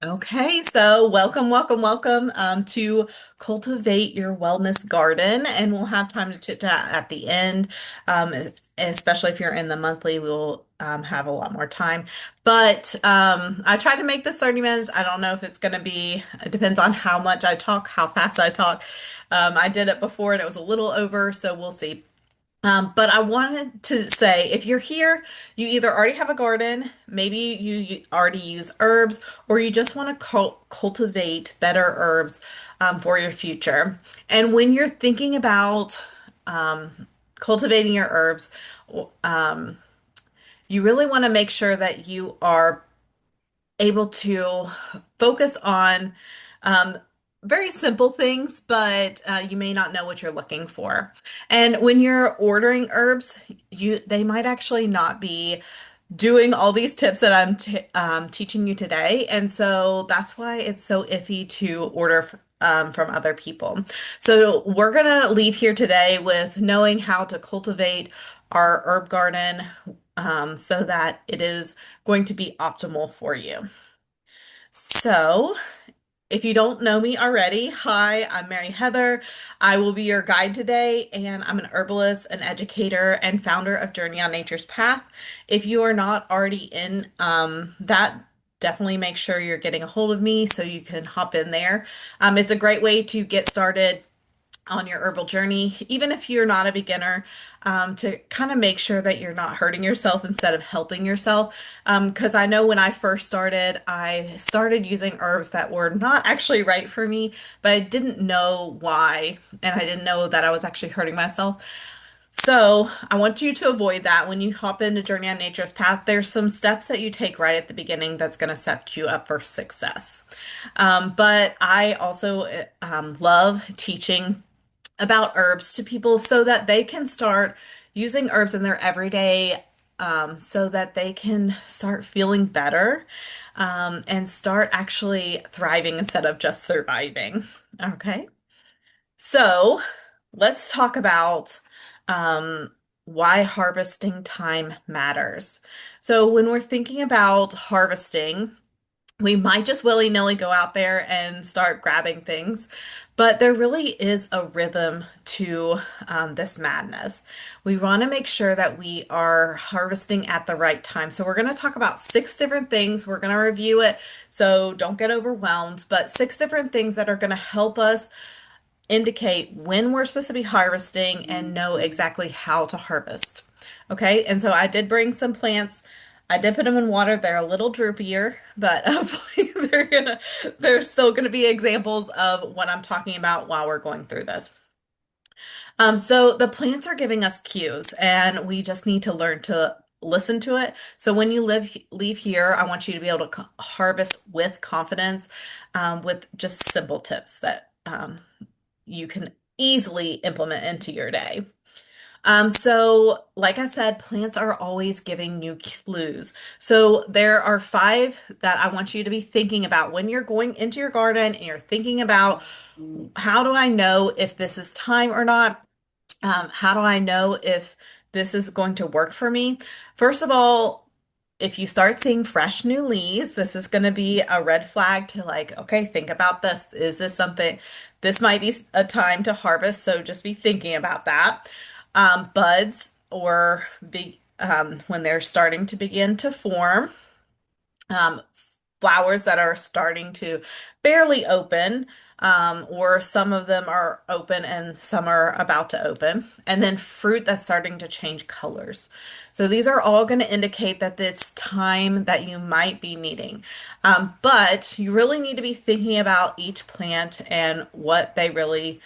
Okay, so welcome to Cultivate Your Wellness Garden, and we'll have time to chit chat at the end. Especially if you're in the monthly, we'll have a lot more time. But I tried to make this 30 minutes. I don't know if it's going to be, it depends on how much I talk, how fast I talk. I did it before and it was a little over, so we'll see. But I wanted to say, if you're here, you either already have a garden, maybe you already use herbs, or you just want to cultivate better herbs for your future. And when you're thinking about cultivating your herbs, um, you really want to make sure that you are able to focus on um, very simple things, but you may not know what you're looking for. And when you're ordering herbs, they might actually not be doing all these tips that I'm t teaching you today. And so that's why it's so iffy to order from other people. So we're gonna leave here today with knowing how to cultivate our herb garden so that it is going to be optimal for you. So, if you don't know me already, hi, I'm Mary Heather. I will be your guide today, and I'm an herbalist, an educator, and founder of Journey on Nature's Path. If you are not already in that, definitely make sure you're getting a hold of me so you can hop in there. It's a great way to get started on your herbal journey, even if you're not a beginner, to kind of make sure that you're not hurting yourself instead of helping yourself. Because I know when I started using herbs that were not actually right for me, but I didn't know why, and I didn't know that I was actually hurting myself. So I want you to avoid that when you hop into Journey on Nature's Path. There's some steps that you take right at the beginning that's going to set you up for success. But I also love teaching about herbs to people so that they can start using herbs in their everyday so that they can start feeling better and start actually thriving instead of just surviving. Okay, so let's talk about um, why harvesting time matters. So, when we're thinking about harvesting, we might just willy-nilly go out there and start grabbing things, but there really is a rhythm to this madness. We want to make sure that we are harvesting at the right time. So we're going to talk about six different things. We're going to review it, so don't get overwhelmed, but six different things that are going to help us indicate when we're supposed to be harvesting and know exactly how to harvest. Okay, and so I did bring some plants. I did put them in water. They're a little droopier, but hopefully they're still gonna be examples of what I'm talking about while we're going through this. So the plants are giving us cues, and we just need to learn to listen to it. So when you leave here, I want you to be able to harvest with confidence, with just simple tips that you can easily implement into your day. So like I said, plants are always giving you clues. So there are five that I want you to be thinking about when you're going into your garden and you're thinking about how do I know if this is time or not? How do I know if this is going to work for me? First of all, if you start seeing fresh new leaves, this is going to be a red flag to like, okay, think about this. Is this something, this might be a time to harvest, so just be thinking about that. Buds or big, when they're starting to begin to form, um, flowers that are starting to barely open, or some of them are open and some are about to open, and then fruit that's starting to change colors. So these are all going to indicate that it's time that you might be needing. But you really need to be thinking about each plant and what they really,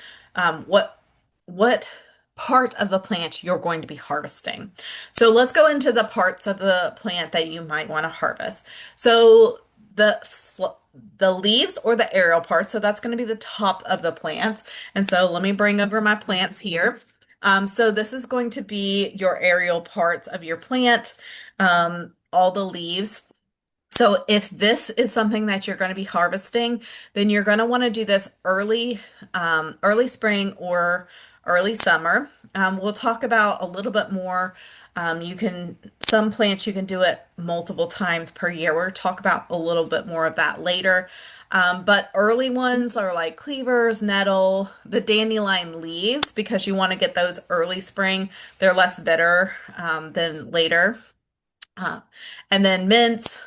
what part of the plant you're going to be harvesting. So let's go into the parts of the plant that you might want to harvest. So the leaves or the aerial parts, so that's going to be the top of the plants. And so let me bring over my plants here. So this is going to be your aerial parts of your plant, all the leaves. So if this is something that you're going to be harvesting, then you're going to want to do this early spring or early summer. We'll talk about a little bit more. You can Some plants you can do it multiple times per year. We'll talk about a little bit more of that later. But early ones are like cleavers, nettle, the dandelion leaves, because you want to get those early spring. They're less bitter than later. Uh, and then mints,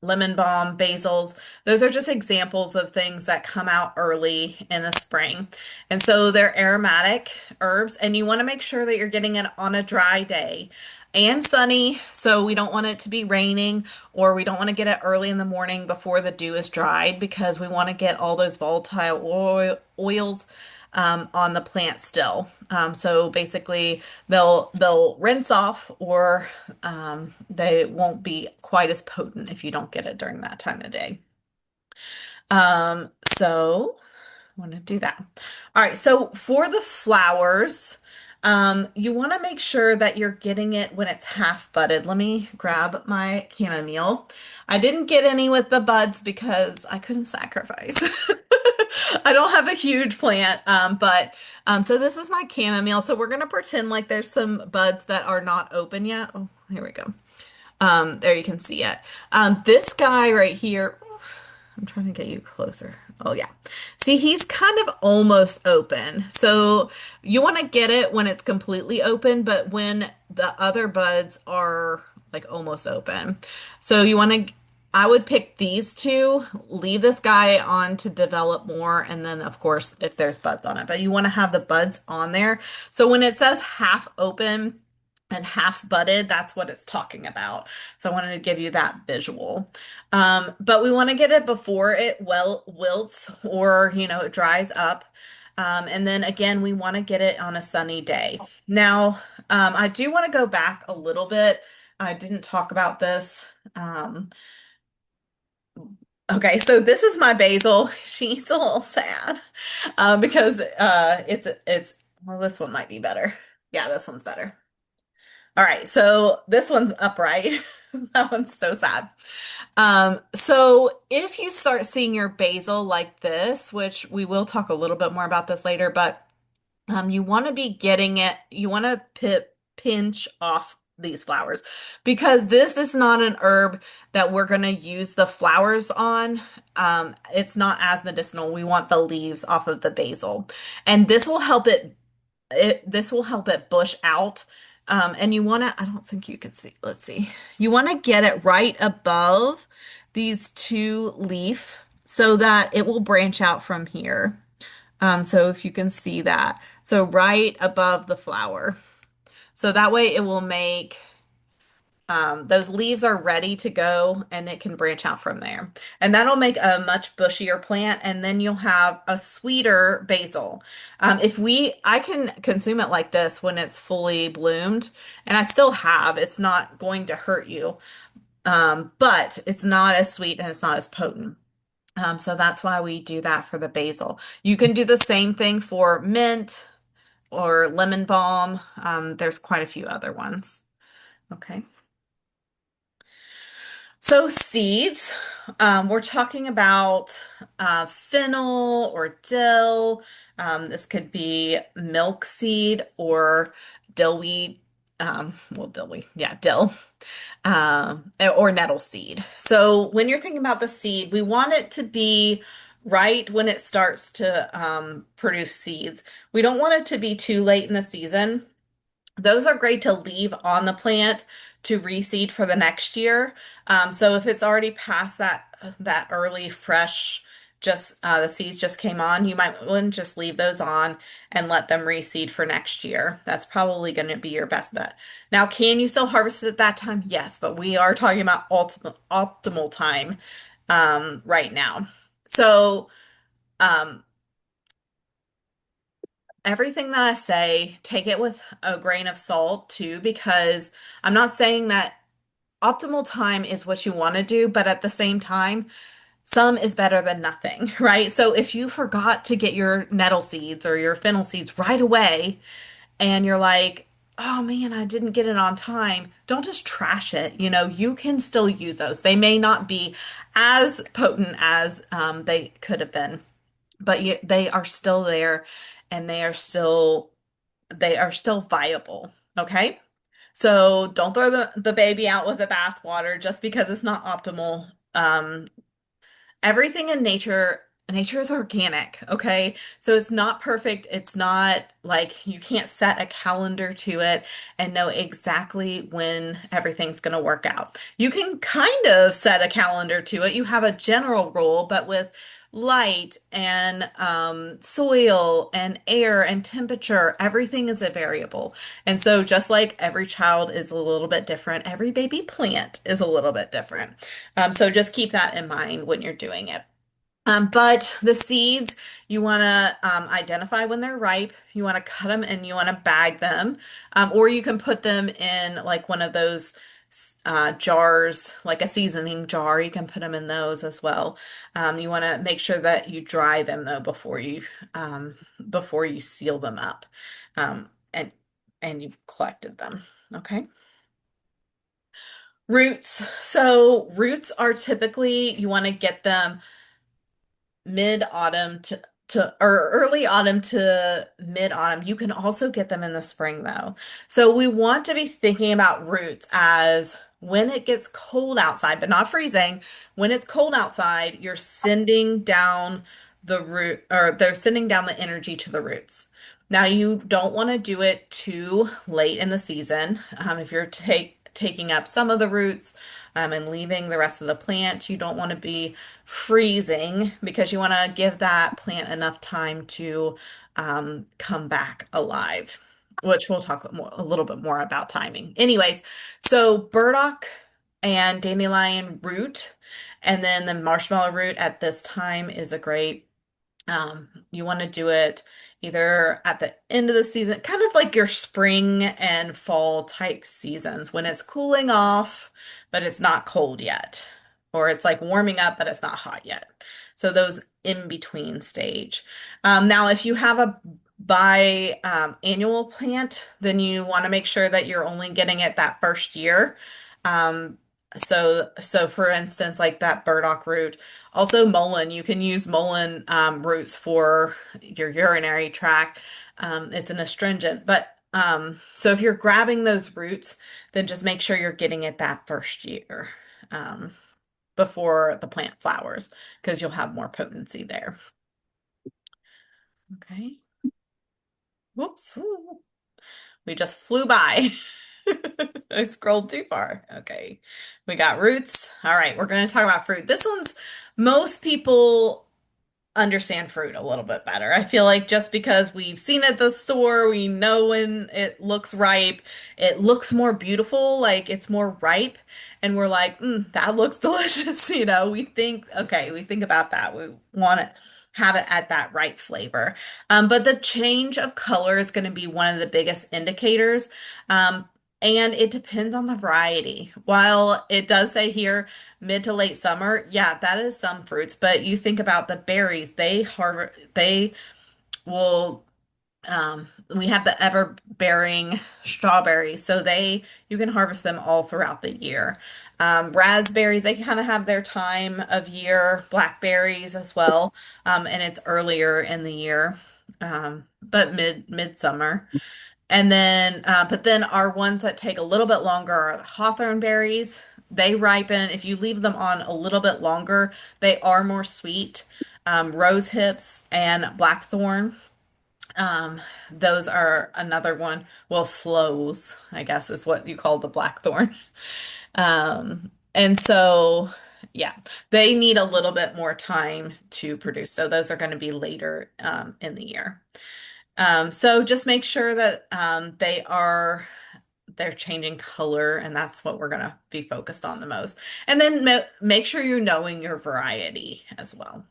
lemon balm, basils. Those are just examples of things that come out early in the spring. And so they're aromatic herbs, and you want to make sure that you're getting it on a dry day and sunny. So we don't want it to be raining, or we don't want to get it early in the morning before the dew is dried, because we want to get all those volatile oils on the plant still. So basically, they'll rinse off, or they won't be quite as potent if you don't get it during that time of day. So I want to do that. All right, so for the flowers, you want to make sure that you're getting it when it's half budded. Let me grab my chamomile. I didn't get any with the buds because I couldn't sacrifice. I don't have a huge plant, but so this is my chamomile. So we're gonna pretend like there's some buds that are not open yet. Oh, here we go. There you can see it. This guy right here, I'm trying to get you closer. Oh yeah. See, he's kind of almost open. So you want to get it when it's completely open, but when the other buds are like almost open. So you want to, I would pick these two, leave this guy on to develop more, and then of course if there's buds on it. But you want to have the buds on there. So when it says half open and half budded, that's what it's talking about. So I wanted to give you that visual. But we want to get it before it wilts, or, it dries up. And then again, we want to get it on a sunny day. Now, I do want to go back a little bit. I didn't talk about this. Okay, so this is my basil. She's a little sad because it's well, this one might be better. Yeah, this one's better. All right, so this one's upright. That one's so sad. So if you start seeing your basil like this, which we will talk a little bit more about this later, but you want to be getting it, you want to pinch off these flowers, because this is not an herb that we're going to use the flowers on. It's not as medicinal. We want the leaves off of the basil, and this will help it bush out. And you want to, I don't think you can see, let's see. You want to get it right above these two leaf so that it will branch out from here. So if you can see that. So right above the flower. So that way it will make those leaves are ready to go, and it can branch out from there. And that'll make a much bushier plant, and then you'll have a sweeter basil. I can consume it like this when it's fully bloomed, and I still have, it's not going to hurt you, but it's not as sweet and it's not as potent. So that's why we do that for the basil. You can do the same thing for mint or lemon balm. There's quite a few other ones. Okay. So seeds, we're talking about fennel or dill. This could be milk seed or dillweed. Well, dillweed, yeah, dill, or nettle seed. So when you're thinking about the seed, we want it to be right when it starts to produce seeds. We don't want it to be too late in the season. Those are great to leave on the plant to reseed for the next year. So if it's already past that early fresh, just the seeds just came on, you might want to just leave those on and let them reseed for next year. That's probably going to be your best bet. Now, can you still harvest it at that time? Yes, but we are talking about optimal time right now. So um, everything that I say, take it with a grain of salt too, because I'm not saying that optimal time is what you want to do, but at the same time, some is better than nothing, right? So if you forgot to get your nettle seeds or your fennel seeds right away, and you're like, oh man, I didn't get it on time, don't just trash it. You can still use those. They may not be as potent as they could have been, but they are still there, and they are still viable. Okay. So don't throw the baby out with the bathwater just because it's not optimal. Everything in nature is organic, okay? So it's not perfect. It's not like you can't set a calendar to it and know exactly when everything's going to work out. You can kind of set a calendar to it. You have a general rule, but with light and soil and air and temperature, everything is a variable. And so just like every child is a little bit different, every baby plant is a little bit different. So just keep that in mind when you're doing it. But the seeds, you want to identify when they're ripe. You want to cut them and you want to bag them. Or you can put them in like one of those jars, like a seasoning jar. You can put them in those as well. You want to make sure that you dry them though before you seal them up. Um, and you've collected them. Okay. Roots. So roots are typically you want to get them mid-autumn to or early autumn to mid-autumn. You can also get them in the spring though. So we want to be thinking about roots as when it gets cold outside, but not freezing. When it's cold outside, you're sending down the root or they're sending down the energy to the roots. Now you don't want to do it too late in the season. If you're taking up some of the roots and leaving the rest of the plant, you don't want to be freezing because you want to give that plant enough time to come back alive, which we'll talk a little bit more about timing. Anyways, so burdock and dandelion root, and then the marshmallow root at this time is a great you want to do it either at the end of the season, kind of like your spring and fall type seasons when it's cooling off, but it's not cold yet. Or it's like warming up, but it's not hot yet. So those in between stage. Now, if you have a annual plant, then you want to make sure that you're only getting it that first year. Um, so for instance, like that burdock root, also mullein, you can use mullein roots for your urinary tract. It's an astringent, but so if you're grabbing those roots, then just make sure you're getting it that first year um, before the plant flowers, because you'll have more potency there. Okay. Whoops. Ooh. We just flew by. I scrolled too far. Okay. We got roots. All right, we're going to talk about fruit. This one's most people understand fruit a little bit better. I feel like just because we've seen it at the store, we know when it looks ripe, it looks more beautiful, like it's more ripe, and we're like, that looks delicious. We think about that. We want to have it at that right flavor. But the change of color is going to be one of the biggest indicators. And it depends on the variety. While it does say here mid to late summer, yeah, that is some fruits, but you think about the berries, they will we have the ever bearing strawberries, so you can harvest them all throughout the year. Raspberries, they kind of have their time of year, blackberries as well, and it's earlier in the year, but midsummer. And then, but then our ones that take a little bit longer are the hawthorn berries. They ripen. If you leave them on a little bit longer, they are more sweet. Rose hips and blackthorn. Those are another one. Well, sloes, I guess is what you call the blackthorn. And so, yeah, they need a little bit more time to produce. So those are going to be later in the year. So just make sure that they're changing color, and that's what we're gonna be focused on the most. And then make sure you're knowing your variety as well.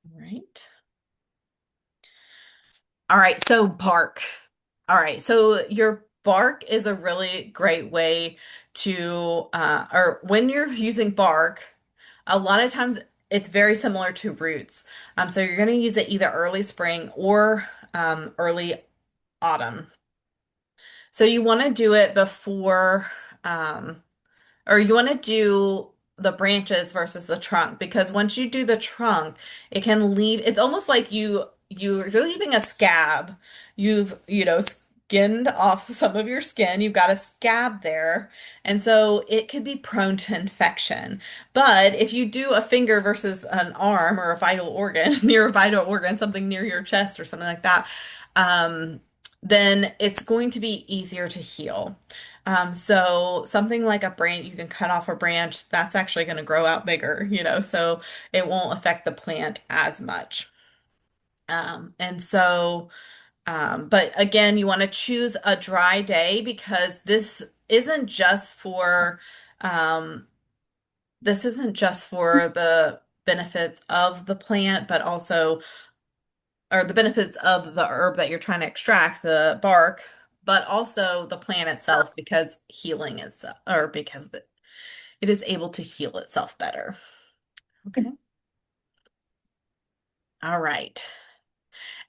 All right. All right, so bark. All right, so your bark is a really great way or when you're using bark, a lot of times it's very similar to roots. So you're going to use it either early spring or early autumn. So you want to do it before, or you want to do the branches versus the trunk because once you do the trunk, it can leave, it's almost like you're leaving a scab. You've, skinned off some of your skin. You've got a scab there. And so it could be prone to infection. But if you do a finger versus an arm or a vital organ, near a vital organ, something near your chest or something like that, um, then it's going to be easier to heal. So something like a branch, you can cut off a branch, that's actually going to grow out bigger, so it won't affect the plant as much. And so, but again, you want to choose a dry day because isn't just for, um, this isn't just for the benefits of the plant, but also, or the benefits of the herb that you're trying to extract, the bark, but also the plant itself because healing is, or because it is able to heal itself better. Okay. All right.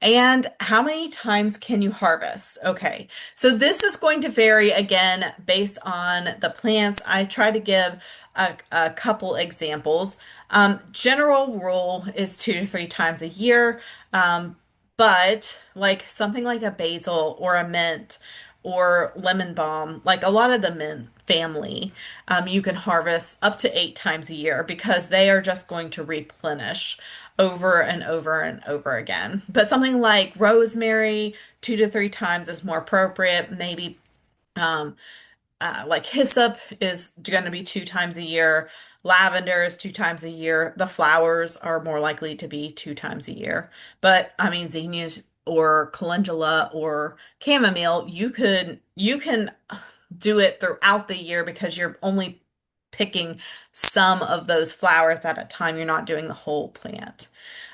And how many times can you harvest? Okay, so this is going to vary again based on the plants. I try to give a couple examples. General rule is 2 to 3 times a year, but like something like a basil or a mint or lemon balm, like a lot of the mint family, you can harvest up to 8 times a year because they are just going to replenish over and over and over again. But something like rosemary, 2 to 3 times is more appropriate. Maybe um, like hyssop is going to be 2 times a year. Lavender is 2 times a year. The flowers are more likely to be 2 times a year. But I mean, zinnias or calendula or chamomile, you can do it throughout the year because you're only picking some of those flowers at a time. You're not doing the whole plant.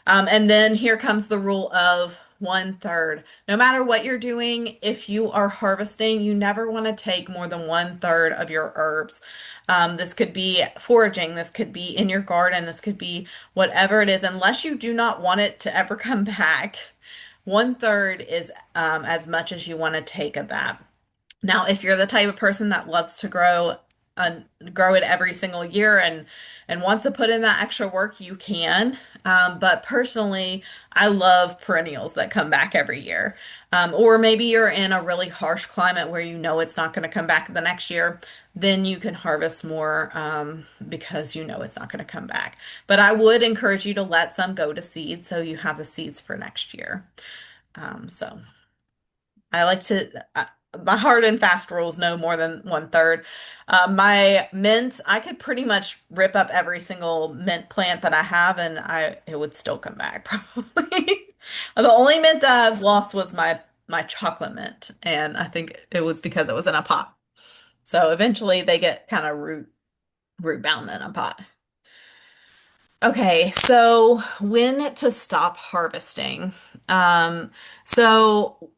And then here comes the rule of 1/3. No matter what you're doing, if you are harvesting, you never want to take more than 1/3 of your herbs. This could be foraging, this could be in your garden, this could be whatever it is, unless you do not want it to ever come back. 1/3 is as much as you want to take of that. Now, if you're the type of person that loves to uh, grow it every single year and wants to put in that extra work, you can. But personally, I love perennials that come back every year. Or maybe you're in a really harsh climate where you know it's not going to come back the next year, then you can harvest more because you know it's not going to come back. But I would encourage you to let some go to seed so you have the seeds for next year. So. I like to, my hard and fast rules no more than 1/3. My mint, I could pretty much rip up every single mint plant that I have and it would still come back probably. The only mint that I've lost was my chocolate mint, and I think it was because it was in a pot. So eventually they get kind of root bound in a pot. Okay, so when to stop harvesting? Um, so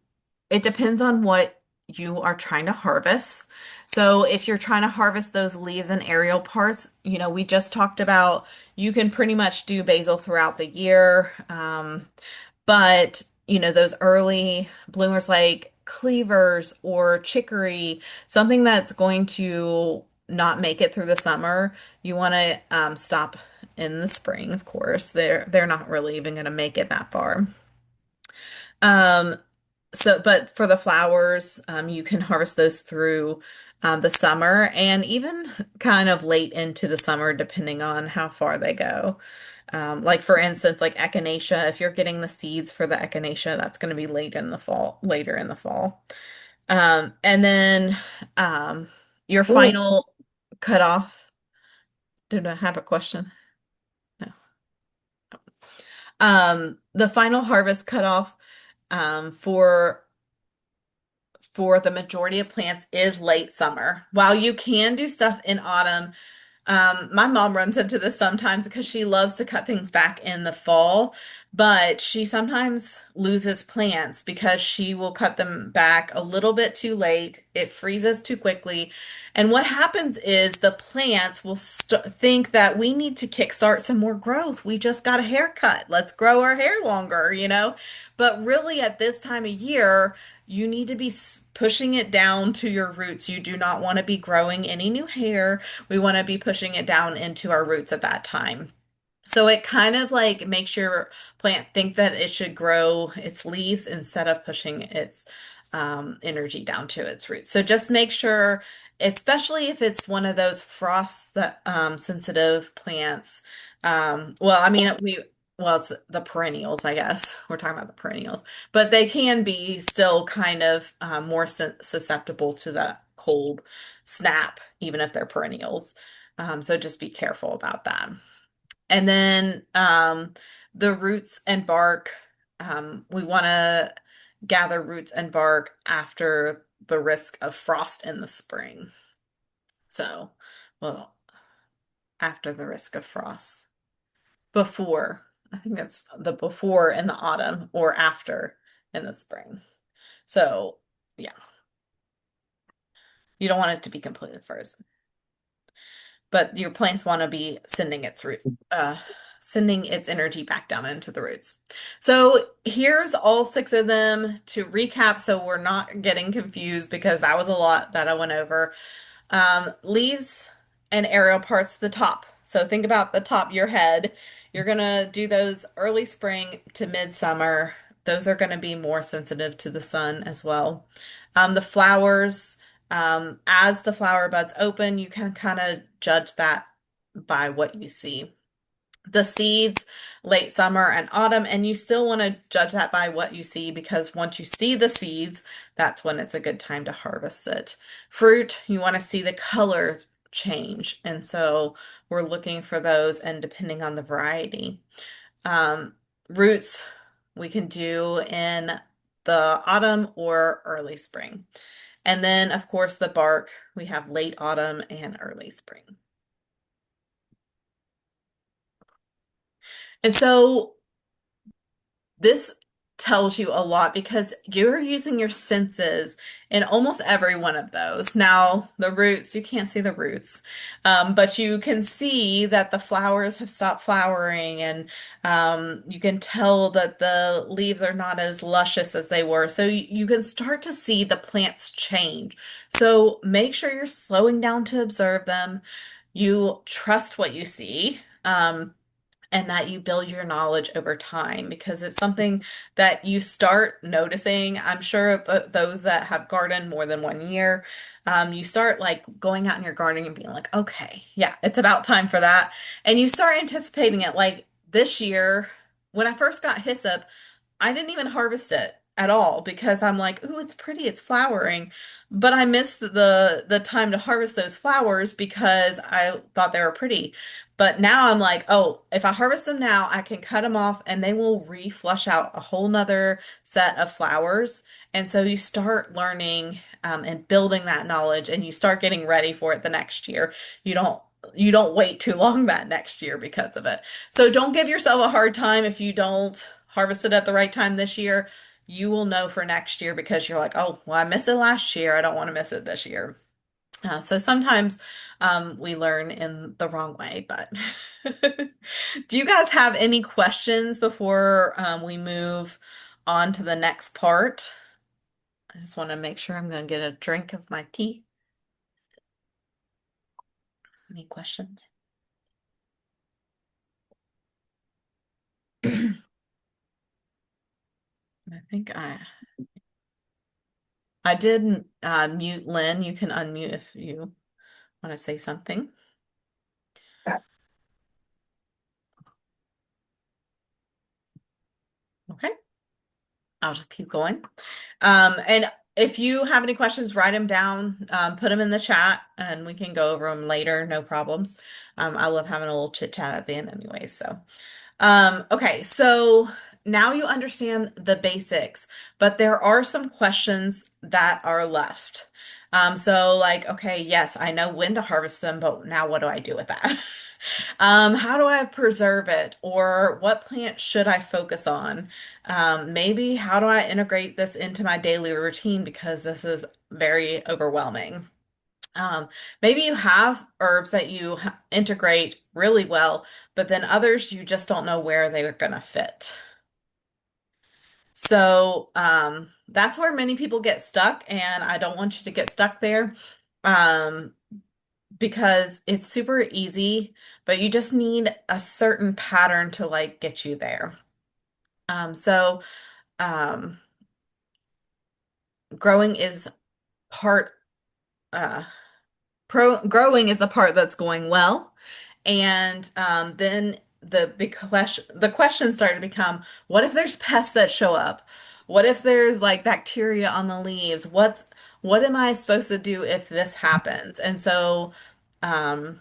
it depends on what you are trying to harvest. So if you're trying to harvest those leaves and aerial parts, we just talked about you can pretty much do basil throughout the year. But, those early bloomers like cleavers or chicory, something that's going to not make it through the summer, you want to stop in the spring, of course. They're not really even going to make it that far. Um, but for the flowers, you can harvest those through the summer and even kind of late into the summer, depending on how far they go. Like for instance, like echinacea, if you're getting the seeds for the echinacea, that's going to be later in the fall. And then your Oh, final cutoff. Did I have a question? No. The final harvest cutoff for the majority of plants is late summer. While you can do stuff in autumn, my mom runs into this sometimes because she loves to cut things back in the fall, but she sometimes loses plants because she will cut them back a little bit too late. It freezes too quickly. And what happens is the plants will st think that we need to kickstart some more growth. We just got a haircut. Let's grow our hair longer. But really, at this time of year, you need to be pushing it down to your roots. You do not want to be growing any new hair. We want to be pushing it down into our roots at that time. So it kind of like makes your plant think that it should grow its leaves instead of pushing its energy down to its roots. So just make sure, especially if it's one of those frost that sensitive plants. Well, I mean, well, it's the perennials, I guess. We're talking about the perennials, but they can be still kind of more susceptible to the cold snap, even if they're perennials. So just be careful about that. And then the roots and bark, we want to gather roots and bark after the risk of frost in the spring. So, well, after the risk of frost. Before, I think that's the before in the autumn or after in the spring. So, yeah, you don't want it to be completely frozen. But your plants want to be sending its energy back down into the roots. So here's all six of them to recap so we're not getting confused because that was a lot that I went over. Leaves and aerial parts at the top. So think about the top of your head. You're gonna do those early spring to midsummer. Those are gonna be more sensitive to the sun as well. The flowers, as the flower buds open, you can kind of judge that by what you see. The seeds, late summer and autumn, and you still want to judge that by what you see because once you see the seeds, that's when it's a good time to harvest it. Fruit, you want to see the color change, and so we're looking for those, and depending on the variety. Um, Roots, we can do in the autumn or early spring. And then, of course, the bark, we have late autumn and early spring. And so this tells you a lot because you're using your senses in almost every one of those. Now, the roots, you can't see the roots, but you can see that the flowers have stopped flowering, and you can tell that the leaves are not as luscious as they were. So you can start to see the plants change. So make sure you're slowing down to observe them. You trust what you see. And that you build your knowledge over time because it's something that you start noticing. I'm sure those that have gardened more than 1 year, you start like going out in your garden and being like, okay, yeah, it's about time for that. And you start anticipating it. Like this year, when I first got hyssop, I didn't even harvest it at all because I'm like, ooh, it's pretty, it's flowering. But I missed the time to harvest those flowers because I thought they were pretty. But now I'm like, oh, if I harvest them now, I can cut them off and they will re-flush out a whole nother set of flowers. And so you start learning and building that knowledge and you start getting ready for it the next year. You don't wait too long that next year because of it. So don't give yourself a hard time if you don't harvest it at the right time this year. You will know for next year because you're like, oh, well, I missed it last year. I don't want to miss it this year. So sometimes we learn in the wrong way, but do you guys have any questions before we move on to the next part? I just want to make sure I'm going to get a drink of my tea. Any questions? I think I did mute Lynn. You can unmute if you want to say something. Okay, I'll just keep going. And if you have any questions, write them down, put them in the chat, and we can go over them later. No problems. I love having a little chit chat at the end anyway. So, okay, so now you understand the basics, but there are some questions that are left. So like, okay, yes, I know when to harvest them, but now what do I do with that? How do I preserve it? Or what plant should I focus on? Maybe how do I integrate this into my daily routine because this is very overwhelming. Maybe you have herbs that you integrate really well, but then others you just don't know where they're going to fit. So that's where many people get stuck, and I don't want you to get stuck there. Um, because it's super easy, but you just need a certain pattern to like get you there. So um, growing is part uh growing is a part that's going well. And then the big question, the questions start to become, what if there's pests that show up? What if there's like bacteria on the leaves? What am I supposed to do if this happens? And so um,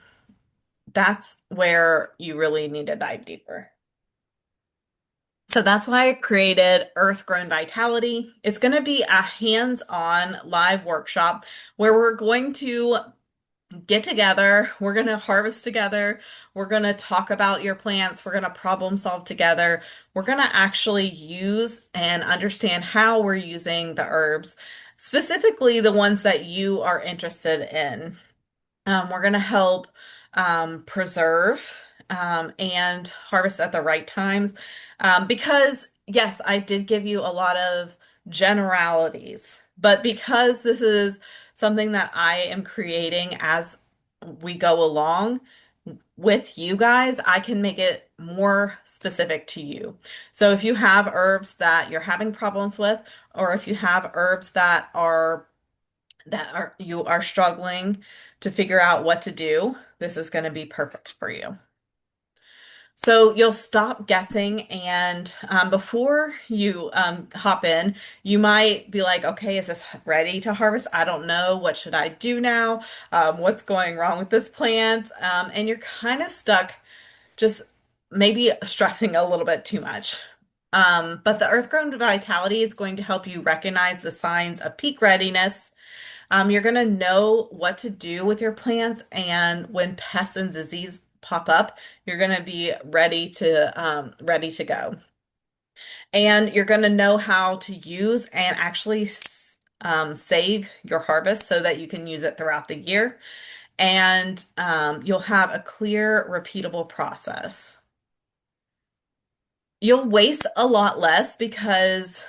that's where you really need to dive deeper. So that's why I created Earth Grown Vitality. It's going to be a hands-on live workshop where we're going to get together. We're going to harvest together. We're going to talk about your plants. We're going to problem solve together. We're going to actually use and understand how we're using the herbs, specifically the ones that you are interested in. We're going to help preserve and harvest at the right times. Because, yes, I did give you a lot of generalities, but because this is something that I am creating as we go along with you guys, I can make it more specific to you. So if you have herbs that you're having problems with, or if you have herbs that are you are struggling to figure out what to do, this is going to be perfect for you. So you'll stop guessing, and before you hop in, you might be like, okay, is this ready to harvest? I don't know. What should I do now? What's going wrong with this plant? And you're kind of stuck, just maybe stressing a little bit too much. But the Earth Grown Vitality is going to help you recognize the signs of peak readiness. You're going to know what to do with your plants, and when pests and disease pop up, you're going to be ready to go. And you're going to know how to use and actually save your harvest so that you can use it throughout the year. And you'll have a clear, repeatable process. You'll waste a lot less because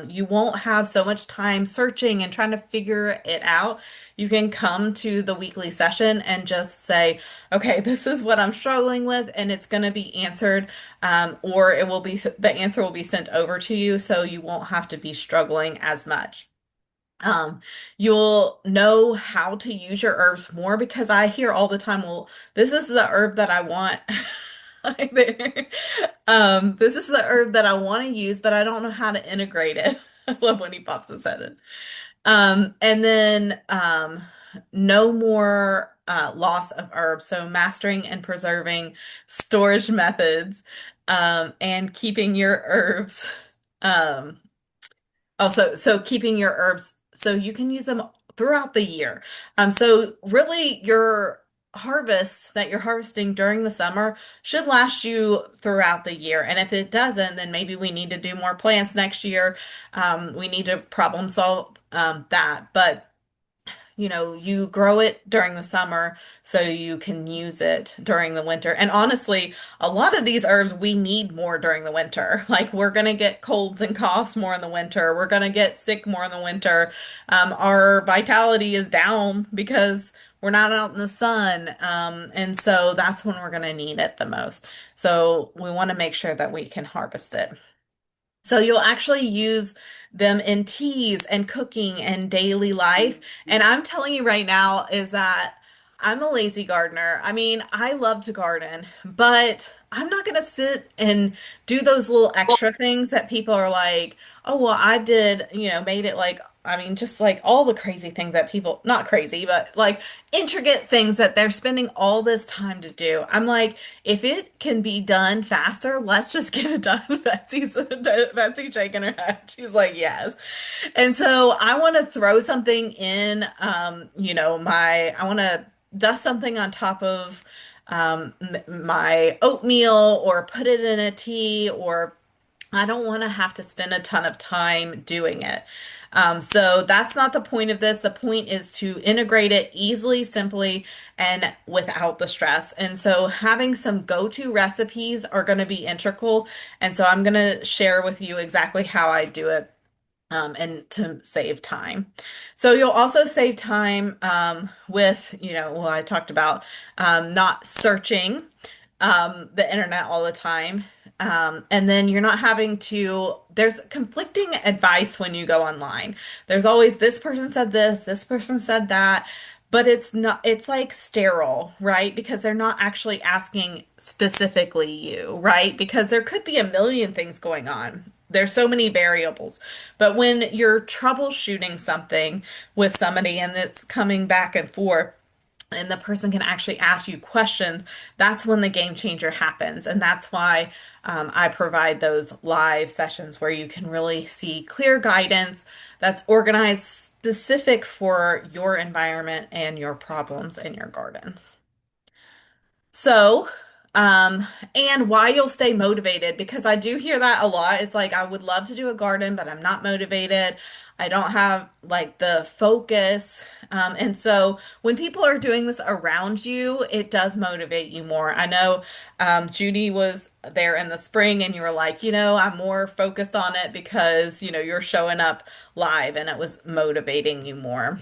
you won't have so much time searching and trying to figure it out. You can come to the weekly session and just say, okay, this is what I'm struggling with, and it's going to be answered, or it will be the answer will be sent over to you, so you won't have to be struggling as much. Um, you'll know how to use your herbs more because I hear all the time, well, this is the herb that I want. Like there. This is the herb that I want to use, but I don't know how to integrate it. I love when he pops his head in. And then no more loss of herbs. So mastering and preserving storage methods, and keeping your herbs. Um, so keeping your herbs so you can use them throughout the year. So really your harvest that you're harvesting during the summer should last you throughout the year. And if it doesn't, then maybe we need to do more plants next year. We need to problem solve that. But you grow it during the summer so you can use it during the winter. And honestly, a lot of these herbs we need more during the winter. Like we're gonna get colds and coughs more in the winter. We're gonna get sick more in the winter. Our vitality is down because we're not out in the sun. And so that's when we're gonna need it the most. So we want to make sure that we can harvest it. So you'll actually use them in teas and cooking and daily life. And I'm telling you right now is that I'm a lazy gardener. I mean, I love to garden, but I'm not going to sit and do those little extra things that people are like, oh, well, I did, made it like, I mean, just like all the crazy things that people, not crazy, but like intricate things that they're spending all this time to do. I'm like, if it can be done faster, let's just get it done. Betsy's shaking her head. She's like, yes. And so I want to throw something in, I want to dust something on top of my oatmeal or put it in a tea, or I don't want to have to spend a ton of time doing it. So that's not the point of this. The point is to integrate it easily, simply, and without the stress. And so having some go-to recipes are going to be integral. And so I'm going to share with you exactly how I do it. And to save time. So you'll also save time with, well, I talked about not searching the internet all the time. And then you're not having to, there's conflicting advice when you go online. There's always this person said this person said that, but it's not, it's like sterile, right? Because they're not actually asking specifically you, right? Because there could be a million things going on. There's so many variables. But when you're troubleshooting something with somebody and it's coming back and forth, and the person can actually ask you questions, that's when the game changer happens. And that's why I provide those live sessions where you can really see clear guidance that's organized specific for your environment and your problems in your gardens. So, um, and why you'll stay motivated, because I do hear that a lot. It's like, I would love to do a garden, but I'm not motivated. I don't have like the focus. And so when people are doing this around you, it does motivate you more. I know, Judy was there in the spring and you were like, I'm more focused on it because, you're showing up live and it was motivating you more.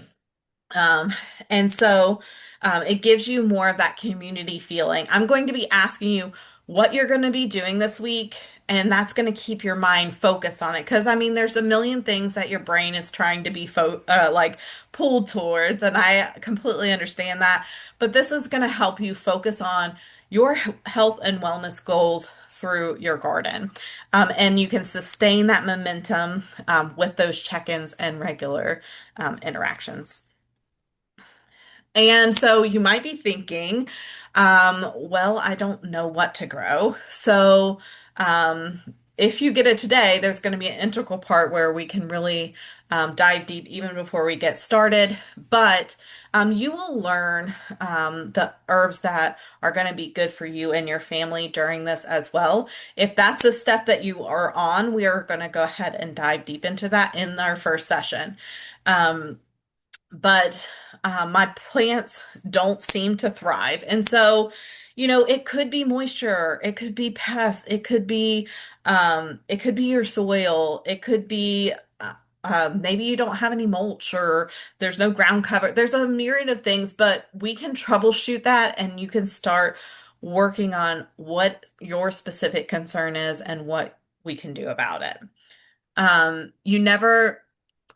Um, and so it gives you more of that community feeling. I'm going to be asking you what you're going to be doing this week, and that's going to keep your mind focused on it. Because I mean, there's a million things that your brain is trying to be like pulled towards, and I completely understand that. But this is going to help you focus on your health and wellness goals through your garden. And you can sustain that momentum with those check-ins and regular interactions. And so you might be thinking, well, I don't know what to grow. So, um, if you get it today, there's going to be an integral part where we can really dive deep even before we get started. But you will learn the herbs that are going to be good for you and your family during this as well. If that's the step that you are on, we are going to go ahead and dive deep into that in our first session. Um, but my plants don't seem to thrive. And so, it could be moisture, it could be pests, it could be your soil, it could be maybe you don't have any mulch or there's no ground cover. There's a myriad of things, but we can troubleshoot that and you can start working on what your specific concern is and what we can do about it. You never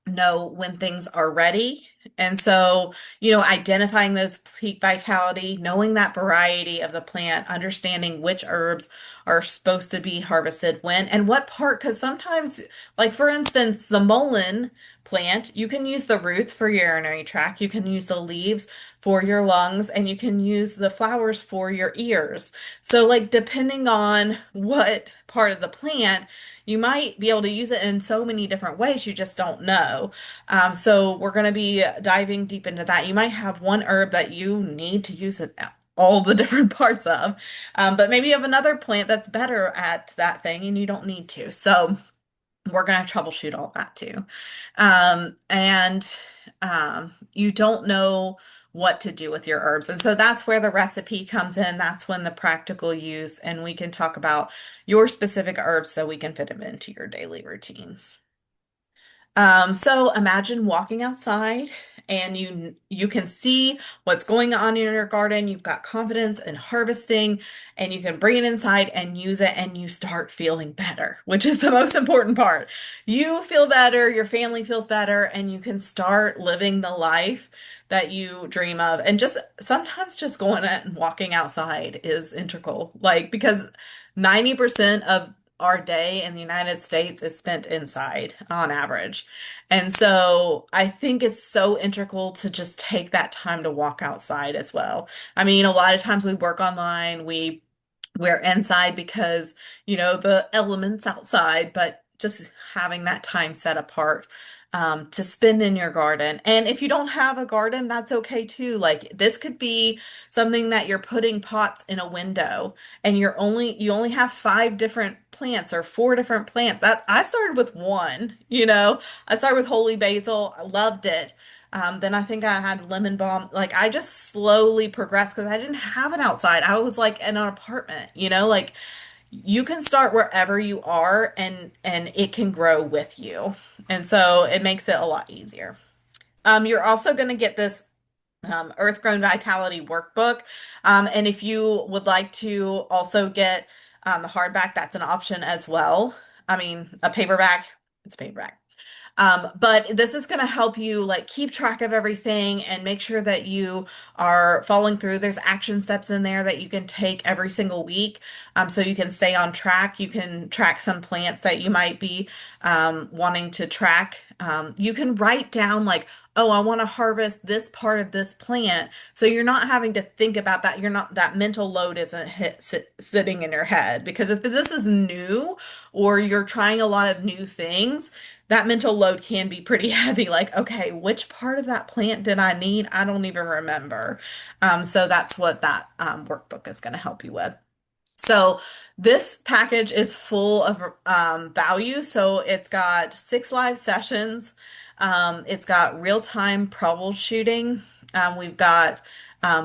know when things are ready. And so, identifying those peak vitality, knowing that variety of the plant, understanding which herbs are supposed to be harvested when and what part, because sometimes, like for instance, the mullein plant, you can use the roots for your urinary tract, you can use the leaves for your lungs, and you can use the flowers for your ears. So, like, depending on what part of the plant, you might be able to use it in so many different ways, you just don't know. So we're going to be diving deep into that. You might have one herb that you need to use it all the different parts of, but maybe you have another plant that's better at that thing and you don't need to. So we're going to troubleshoot all that too. And you don't know what to do with your herbs. And so that's where the recipe comes in. That's when the practical use, and we can talk about your specific herbs so we can fit them into your daily routines. So imagine walking outside and you can see what's going on in your garden. You've got confidence in harvesting and you can bring it inside and use it and you start feeling better, which is the most important part. You feel better, your family feels better, and you can start living the life that you dream of. And just sometimes just going out and walking outside is integral. Like because 90% of our day in the United States is spent inside on average. And so I think it's so integral to just take that time to walk outside as well. I mean, a lot of times we work online, we're inside because, the elements outside, but just having that time set apart to spend in your garden. And if you don't have a garden, that's okay too. Like this could be something that you're putting pots in a window and you only have five different plants or four different plants. That I started with one, I started with holy basil. I loved it. Then I think I had lemon balm. Like I just slowly progressed because I didn't have it outside. I was like in an apartment, like you can start wherever you are and it can grow with you. And so it makes it a lot easier. You're also going to get this Earth Grown Vitality workbook. And if you would like to also get the hardback, that's an option as well. I mean, a paperback, it's paperback. But this is going to help you like keep track of everything and make sure that you are following through. There's action steps in there that you can take every single week, so you can stay on track. You can track some plants that you might be wanting to track. You can write down like, oh, I want to harvest this part of this plant. So you're not having to think about that. You're not, that mental load isn't sitting in your head. Because if this is new or you're trying a lot of new things, that mental load can be pretty heavy. Like, okay, which part of that plant did I need? I don't even remember. So that's what that workbook is going to help you with. So this package is full of value. So it's got 6 live sessions. It's got real-time troubleshooting. We've got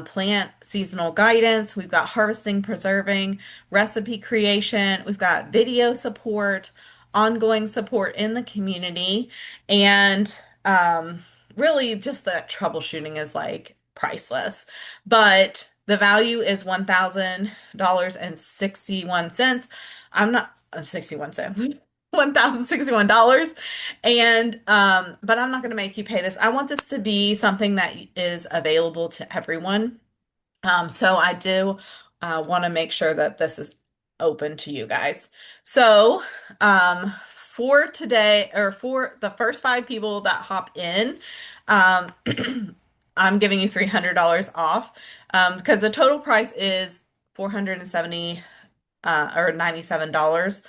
plant seasonal guidance. We've got harvesting, preserving, recipe creation. We've got video support, ongoing support in the community, and really just the troubleshooting is like priceless. But the value is $1,000.61. I'm not 61 cents. $1,061. And but I'm not going to make you pay this. I want this to be something that is available to everyone. So I do want to make sure that this is open to you guys. So for today, or for the first 5 people that hop in, um, I'm giving you $300 off because the total price is 470 or $97.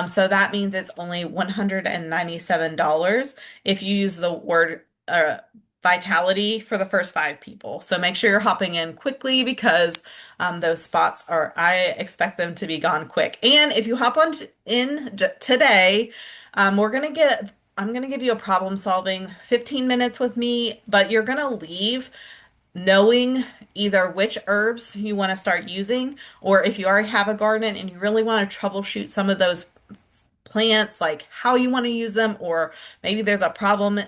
So that means it's only $197 if you use the word vitality for the first 5 people. So make sure you're hopping in quickly because those spots are, I expect them to be gone quick. And if you hop on in today, I'm gonna give you a problem solving 15 minutes with me, but you're gonna leave knowing either which herbs you want to start using, or if you already have a garden and you really want to troubleshoot some of those plants, like how you want to use them, or maybe there's a problem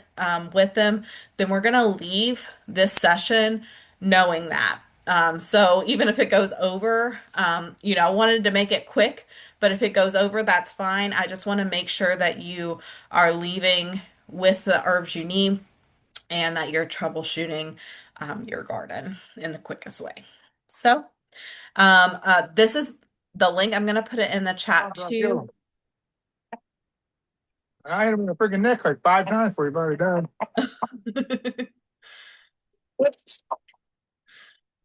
with them, then we're going to leave this session knowing that. So even if it goes over, I wanted to make it quick, but if it goes over, that's fine. I just want to make sure that you are leaving with the herbs you need and that you're troubleshooting your garden in the quickest way. So, this is the link. I'm going to put it in the chat too. I hit him in the freaking neck like 5 times before he brought it down.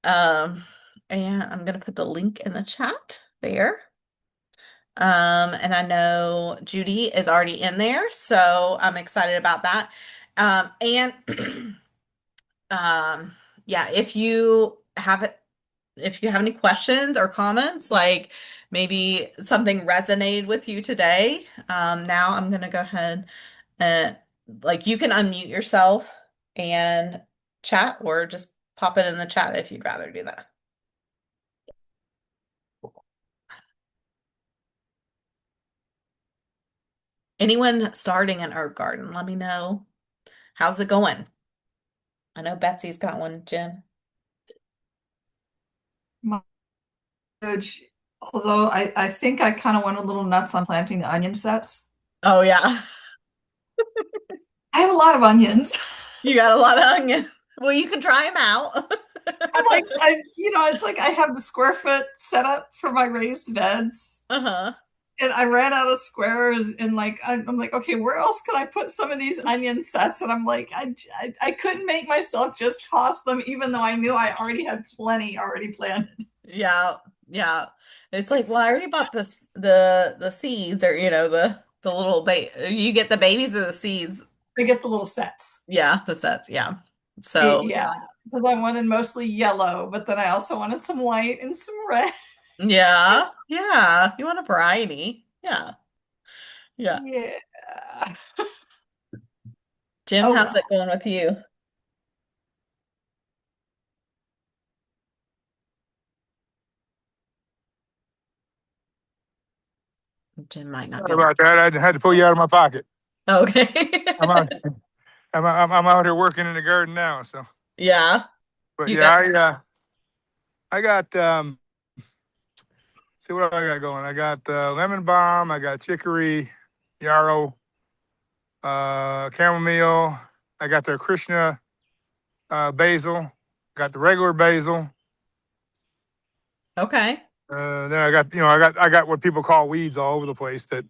Um, and I'm going to put the link in the chat there. And I know Judy is already in there, so I'm excited about that. And yeah, if you have any questions or comments, like maybe something resonated with you today, now I'm gonna go ahead and like you can unmute yourself and chat or just pop it in the chat if you'd rather do that. Anyone starting an herb garden, let me know. How's it going? I know Betsy's got one, Jim. Huge. Although I think I kind of went a little nuts on planting the onion sets. Oh yeah. I have a lot of onions. You got a lot of onion. Well, you can try them out. I'm like, it's like I have the square foot set up for my raised beds, Uh-huh. and I ran out of squares, and like I'm like, okay, where else can I put some of these onion sets? And I'm like, I couldn't make myself just toss them, even though I knew I already had plenty already planted. Yeah, yeah. It's like, well, I already bought the seeds or the little you get the babies or the seeds. I get the little sets. Yeah, the sets, yeah. So, Yeah, because I wanted mostly yellow, but then I also wanted some white and some red. yeah. Yeah. You want a variety. Yeah. Yeah. Yeah. Jim, Oh how's well. it going with you? Jim might not be Sorry able. about that. I had to pull you out of my pocket. Okay. I'm out. I'm out here working in the garden now. So, Yeah. but You yeah, got I got see what I got going. I got lemon balm. I got chicory, yarrow, chamomile. I got the Krishna basil. Got the regular basil. Okay. Then I got I got what people call weeds all over the place. That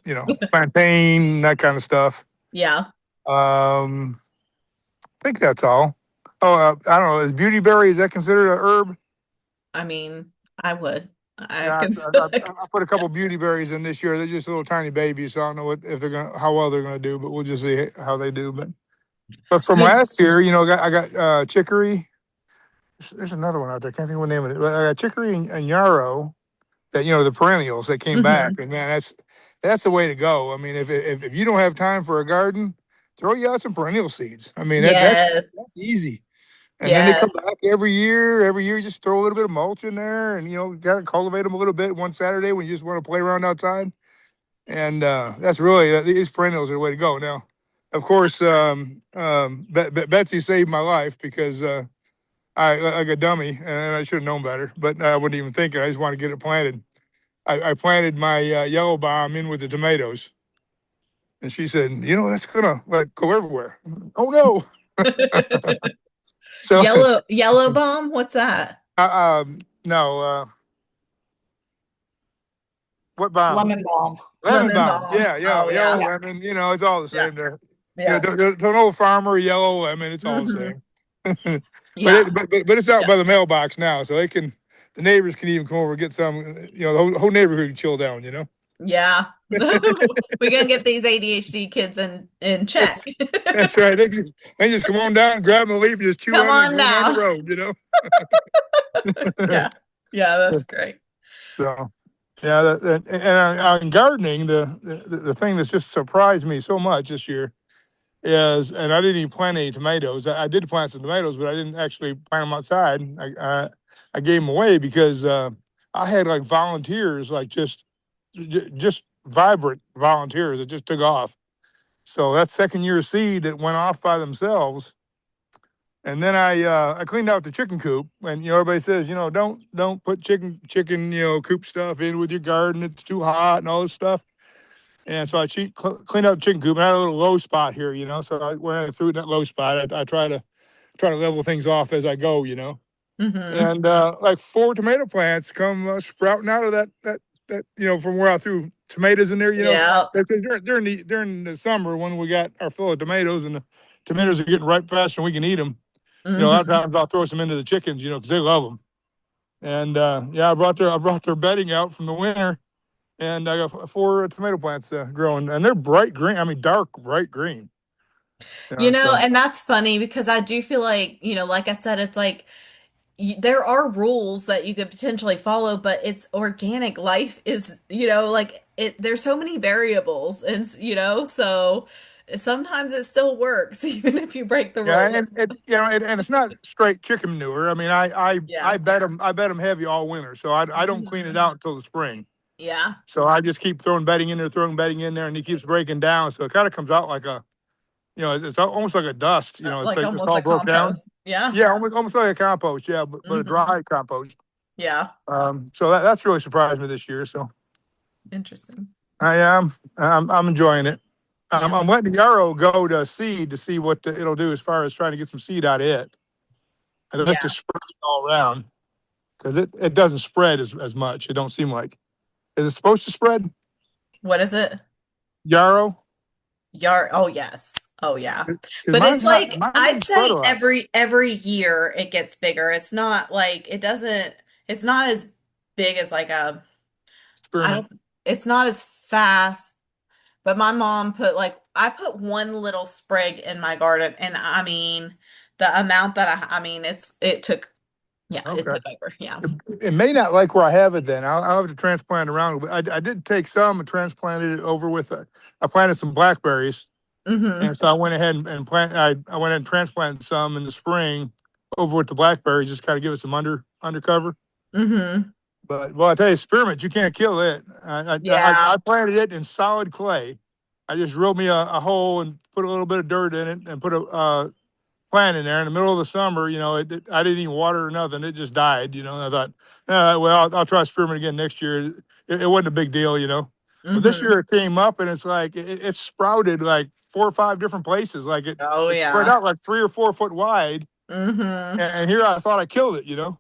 plantain, that kind of stuff. Yeah. I think that's all. Oh, I don't know. Is beautyberry, is that considered a herb? I mean, I would. I Yeah, can. I put a couple beauty berries in this year. They're just little tiny babies, so I don't know if they're gonna how well they're gonna do, but we'll just see how they do. But from You, last year, I got chicory. There's another one out there. I can't think of what name it is. But I got chicory and yarrow, that the perennials that came back, hmm and man, that's the way to go. I mean, if you don't have time for a garden, throw you out some perennial seeds. I mean, Yes. that's easy. And then they come Yes. back every year. Every year, you just throw a little bit of mulch in there, and got to cultivate them a little bit one Saturday when you just want to play around outside. And that's really these perennials are the way to go. Now, of course, Betsy saved my life because I like a dummy, and I should have known better, but I wouldn't even think it. I just want to get it planted. I planted my yellow bomb in with the tomatoes, and she said, that's gonna like go everywhere. Oh no! So, Yellow bomb? What's that? no, what bomb? Lemon balm. Lemon Lemon balm. balm. Yeah, Oh yellow yeah. Yeah. lemon. It's all the Yeah. same there. Yeah. To an old farmer, yellow lemon, it's all the hmm same. Yeah. But it's out Yeah. by the mailbox now, so the neighbors can even come over and get some. The whole neighborhood can chill down. Yeah. We're gonna get these ADHD kids in check. That's that's right. They just come on down, grab a leaf, and just chew Come on it, and on go on down the now. road. Yeah. Yeah, that's great. So yeah, and on gardening, the thing that's just surprised me so much this year is, and I didn't even plant any tomatoes. I did plant some tomatoes, but I didn't actually plant them outside. I gave them away because I had like volunteers, like just vibrant volunteers that just took off. So that second year seed that went off by themselves. And then I cleaned out the chicken coop, and everybody says don't put chicken coop stuff in with your garden. It's too hot and all this stuff. And so I cleaned out the chicken coop, and I had a little low spot here. So when I threw it in that low spot, I try to level things off as I go. hmm And like 4 tomato plants come sprouting out of that from where I threw tomatoes in there. Yeah. Because during the summer when we got our fill of tomatoes and the tomatoes are getting ripe faster and we can eat them. A lot of hmm times I'll throw some into the chickens, because they love them. And yeah, I brought their bedding out from the winter, and I got 4 tomato plants growing, and they're bright green. I mean, dark bright green. So And that's funny because I do feel like, like I said, it's like there are rules that you could potentially follow, but it's organic life is, like there's so many variables and, so sometimes it still works even if you break the yeah, rules. and it's not straight chicken manure. I mean, I Yeah. bet them heavy all winter, so I don't clean it hmm out until the spring. Yeah. So I just keep throwing bedding in there, and he keeps breaking down. So it kind of comes out like it's almost like a dust. It's Like like just almost all a broke down. compost. Yeah. Yeah, almost like a compost. Yeah, but a hmm dry compost. Yeah. So that's really surprised me this year. So Interesting. I am I'm enjoying it. Yeah. I'm letting the yarrow go to seed to see what it'll do as far as trying to get some seed out of it. I'd like to Yeah. spread it all around because it doesn't spread as much. It don't seem like. Is it supposed to spread What is it? yarrow? Oh yes. Oh yeah. Because But it's like mine I'd doesn't spread a say lot. every year it gets bigger. It's not like it's not as big as like I Experiment. don't it's not as fast, but my mom put like I put one little sprig in my garden and I mean the amount that I mean it took it Okay. took over. Yeah. It may not like where I have it. Then I'll have to transplant around. But I did take some and transplanted it over with. I planted some blackberries. Mm-hmm. And so I went ahead and I went ahead and transplanted some in the spring over with the blackberries, just kind of give it some undercover. Mm-hmm. But well, I tell you, spearmint, you can't kill it. I Yeah. planted it in solid clay. I just drilled me a hole and put a little bit of dirt in it and put plant in there in the middle of the summer. I didn't even water or nothing. It just died. And I thought, well, I'll try spearmint again next year. It wasn't a big deal. But this Hmm. year it came up and it's like it sprouted like 4 or 5 different places. Like it Oh it spread yeah. out like 3 or 4 foot wide. Hmm. And here I thought I killed it.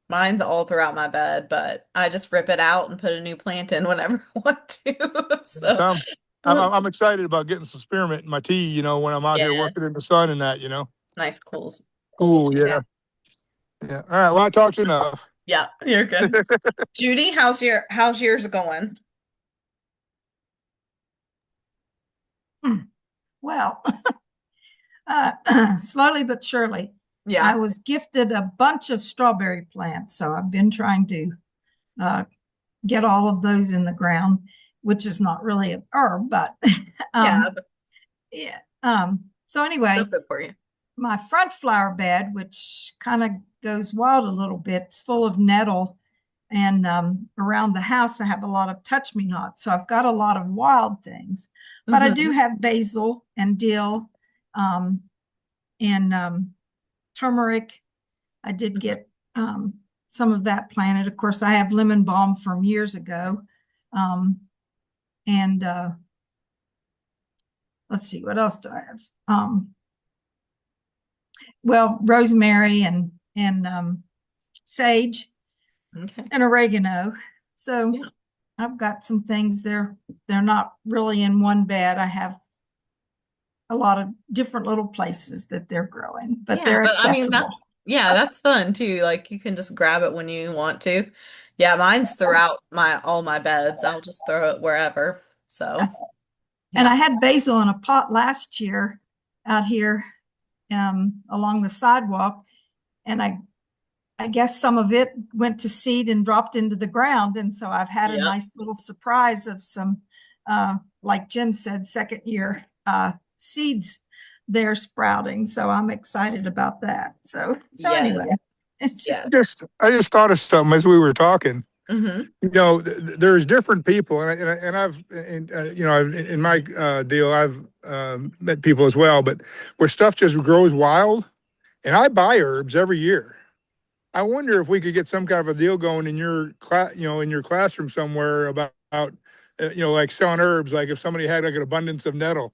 Mine's all throughout my bed, but I just rip it out and put a new plant in whenever I want to. So So, I'm excited about getting some spearmint in my tea. When I'm out here working yes, in the sun and that. nice, cool Cool. Yeah. plant. Yeah. All right. Well, I talked enough. Yeah, you're good. Judy, how's yours going? Hmm. Well, slowly but surely, I Yeah, was gifted a bunch of strawberry plants, so I've been trying to uh, get all of those in the ground, which is not really an herb, but yeah, um, but yeah. So so anyway, good for you. my front flower bed, which kind of goes wild a little bit, is full of nettle. And around the house, I have a lot of touch-me-nots. So I've got a lot of wild things. But I do Hmm. have basil and dill um, and turmeric. I did get some of that planted. Of course, I have lemon balm from years ago. Um, and let's see, what else do I have? Well, rosemary and sage Okay. and oregano. So Yeah. I've got some things there. They're not really in one bed. I have a lot of different little places that they're growing, but Yeah, they're but I mean accessible. that's fun too. Like you can just grab it when you want to. Yeah, mine's throughout my all my beds. I'll just throw it wherever. So, And yeah. I had basil in a pot last year out here along the sidewalk, and I guess some of it went to seed and dropped into the ground, and so I've had a Yep. nice little surprise of some, like Jim said, second year seeds there sprouting. So I'm excited about that. So Yes. anyway, it's just Yes. I just thought of something as we were talking. Hmm. There's different people, and I've, in my deal, I've met people as well, but where stuff just grows wild, and I buy herbs every year. I wonder if we could get some kind of a deal going in your class, in your classroom somewhere about, like selling herbs. Like if somebody had like an abundance of nettle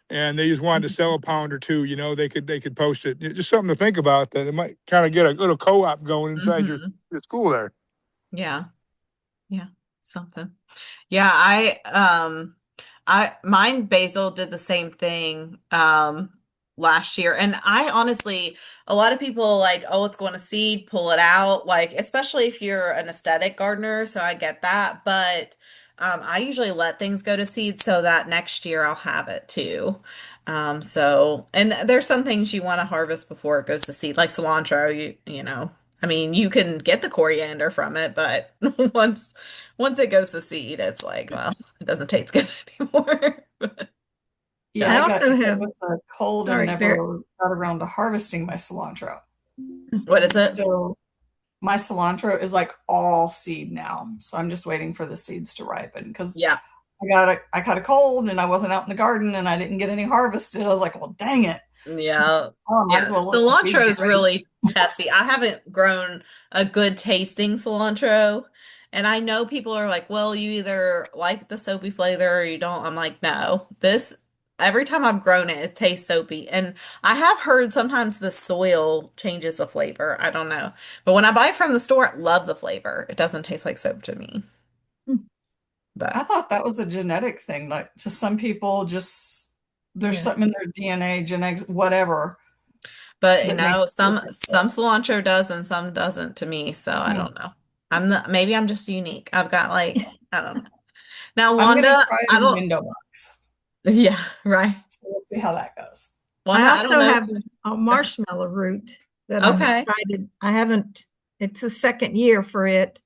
and they just wanted to sell a pound or two, they could post it. Just something to think about that it might kind of get a little co-op going inside Hmm. your school there. Yeah. Yeah. Something. Yeah, I mine Basil did the same thing last year. And I honestly, a lot of people like, oh, it's going to seed, pull it out, like especially if you're an aesthetic gardener, so I get that, but I usually let things go to seed so that next year I'll have it too. So and there's some things you want to harvest before it goes to seed, like cilantro, you know. I mean, you can get the coriander from it, but once it goes to seed, it's like, well, it doesn't taste good anymore. Yeah, I Yeah. I got also hit have, with a cold and sorry, Bear. never got around to harvesting my cilantro. What is it? So my cilantro is like all seed now. So I'm just waiting for the seeds to ripen because Yeah. I caught a cold and I wasn't out in the garden and I didn't get any harvested. I was like, well, dang it. Yeah. Oh, I might Yeah. as well let the seeds Cilantro get is ready. really testy. I haven't grown a good tasting cilantro. And I know people are like, well, you either like the soapy flavor or you don't. I'm like, no. Every time I've grown it, it tastes soapy. And I have heard sometimes the soil changes the flavor. I don't know. But when I buy it from the store, I love the flavor. It doesn't taste like soap to me. I But thought that was a genetic thing. Like to some people, just there's Yeah. something in their DNA, genetics, whatever, But you that makes know, it taste like some that. cilantro does and some doesn't to me, so I Hmm. don't know. Maybe I'm just unique. I've got like I don't know. Now, I'm gonna Wanda, try it I in don't. window box. Yeah, right. So we'll see how that goes. Wanda, I I don't also know. have a marshmallow root that I'm Okay. excited. I haven't, it's the second year for it.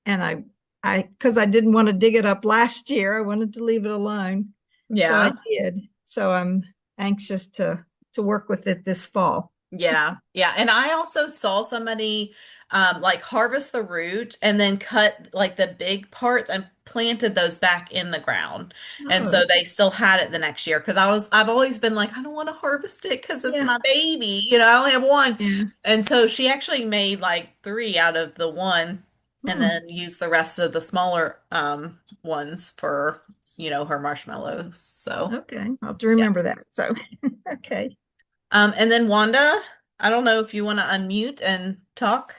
And because I didn't want to dig it up last year, I wanted to leave it alone. So I Yeah. did. So I'm anxious to work with it this fall. Yeah, yeah. And I also saw somebody like harvest the root and then cut like the big parts and planted those back in the ground. And Oh, so they still had it the next year because I've always been like, I don't want to harvest it because it's yeah, my baby. You know, I only have one. yeah. And so she actually made like three out of the one and Hmm. then used the rest of the smaller ones for, her marshmallows. So Okay, I'll have to yeah. remember that. So, okay. And then Wanda, I don't know if you want to unmute and talk.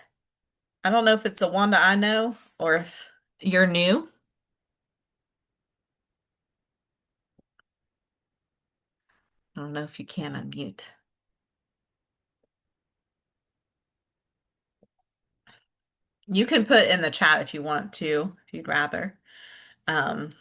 I don't know if it's a Wanda I know or if you're new. I don't know if you can unmute. You can put in the chat if you want to, if you'd rather. Um,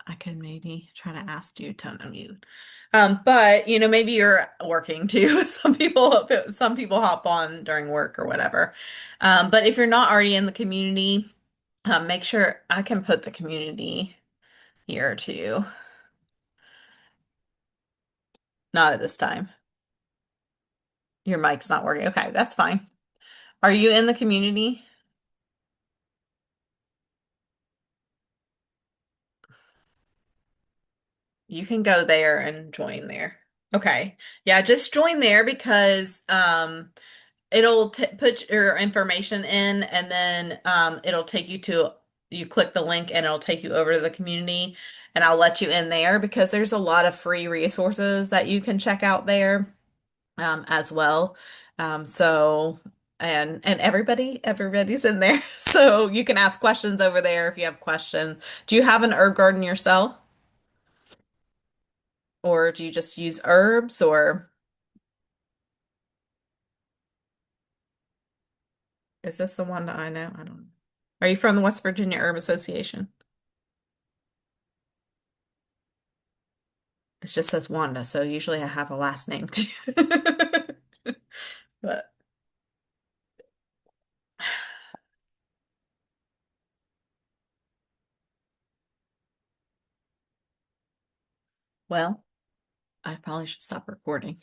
I could maybe try to ask you to unmute. But maybe you're working too. Some people hop on during work or whatever. But if you're not already in the community, make sure I can put the community here too. Not at this time. Your mic's not working. Okay, that's fine. Are you in the community? You can go there and join there. Okay. Yeah, just join there because it'll t put your information in and then it'll take you click the link and it'll take you over to the community and I'll let you in there because there's a lot of free resources that you can check out there as well. So and everybody's in there. So you can ask questions over there if you have questions. Do you have an herb garden yourself? Or do you just use herbs or is this the one that I know? I don't know. Are you from the West Virginia Herb Association? It just says Wanda, so usually I have a last name too. But well, I probably should stop recording.